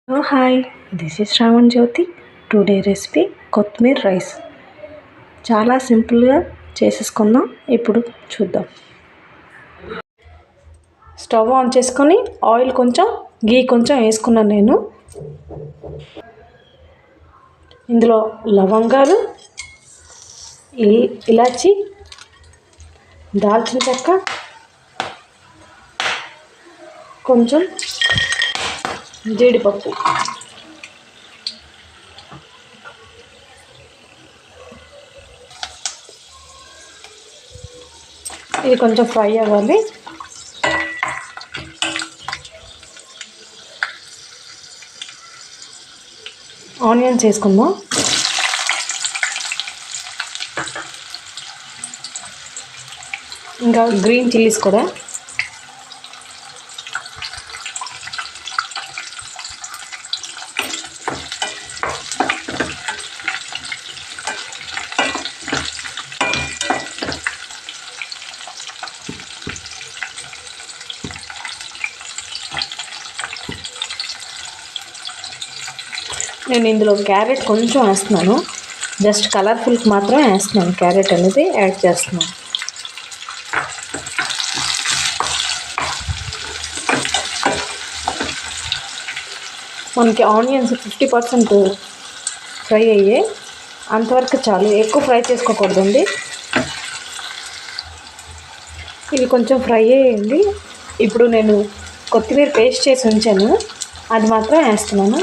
Hello hi, this is Shravan Jyothi. Today recipe kothimeera rice. చాలా సింపుల్గా చేసేసుకుందాం. ఇప్పుడు చూద్దాం. స్టవ్ ఆన్ చేసుకొని ఆయిల్ కొంచెం గీ కొంచెం వేసుకున్నాను నేను. ఇందులో లవంగాలు, ఇలాచి, దాల్చిన చెక్క, కొంచెం జీడిపప్పు, ఇది కొంచెం ఫ్రై అవ్వాలి. ఆనియన్స్ వేసుకుందాం. ఇంకా గ్రీన్ చిల్లీస్ కూడా. నేను ఇందులో క్యారెట్ కొంచెం వేస్తున్నాను. జస్ట్ కలర్ఫుల్కి మాత్రం వేస్తున్నాను. క్యారెట్ అనేది యాడ్ చేస్తున్నాను. మనకి ఆనియన్స్ 50% ఫ్రై అయ్యే అంతవరకు చాలు. ఎక్కువ ఫ్రై చేసుకోకూడదండి. ఇవి కొంచెం ఫ్రై అయ్యండి. ఇప్పుడు నేను కొత్తిమీర పేస్ట్ చేసి ఉంచాను, అది మాత్రం వేస్తున్నాను.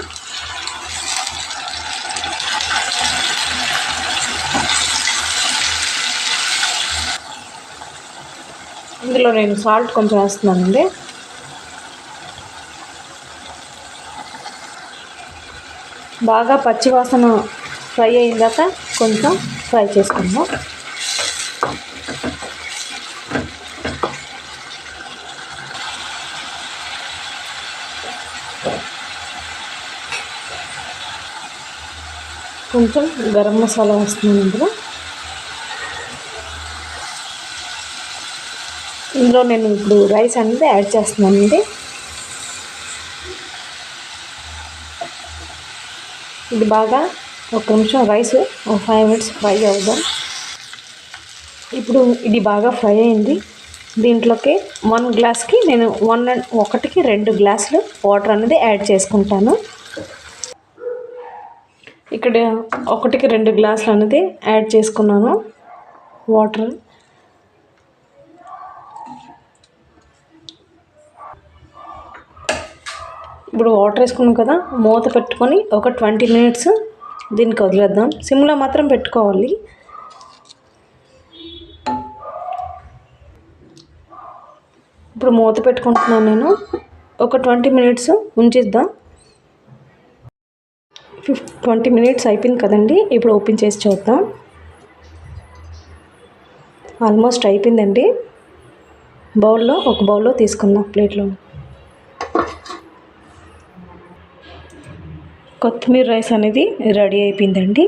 ఇందులో నేను సాల్ట్ కొంచెం వేస్తున్నానండి. బాగా పచ్చివాసన ఫ్రై అయ్యిందాక కొంచెం ఫ్రై చేసుకుందాం. కొంచెం గరం మసాలా వేస్తున్నాను ఇందులో నేను ఇప్పుడు రైస్ అనేది యాడ్ చేస్తున్నానండి. ఇది బాగా ఒక నిమిషం రైస్ 5 minutes ఫ్రై అవుదాం. ఇప్పుడు ఇది బాగా ఫ్రై అయింది. దీంట్లోకి 1 గ్లాస్కి నేను 1కి 2 గ్లాసులు వాటర్ అనేది యాడ్ చేసుకుంటాను. ఇక్కడ 1కి 2 గ్లాసులు అనేది యాడ్ చేసుకున్నాను వాటర్. ఇప్పుడు వాటర్ వేసుకున్నాం కదా, మూత పెట్టుకొని ఒక 20 minutes దీనికి వదిలేద్దాం. సిమ్లో మాత్రం పెట్టుకోవాలి. ఇప్పుడు మూత పెట్టుకుంటున్నాను నేను. ఒక 20 minutes ఉంచిద్దాం. 20 minutes అయిపోయింది కదండి. ఇప్పుడు ఓపెన్ చేసి చూద్దాం. ఆల్మోస్ట్ అయిపోయిందండి. ఒక బౌల్లో తీసుకుందాం, ప్లేట్లో. కొత్తిమీర రైస్ అనేది రెడీ అయిపోయిందండి.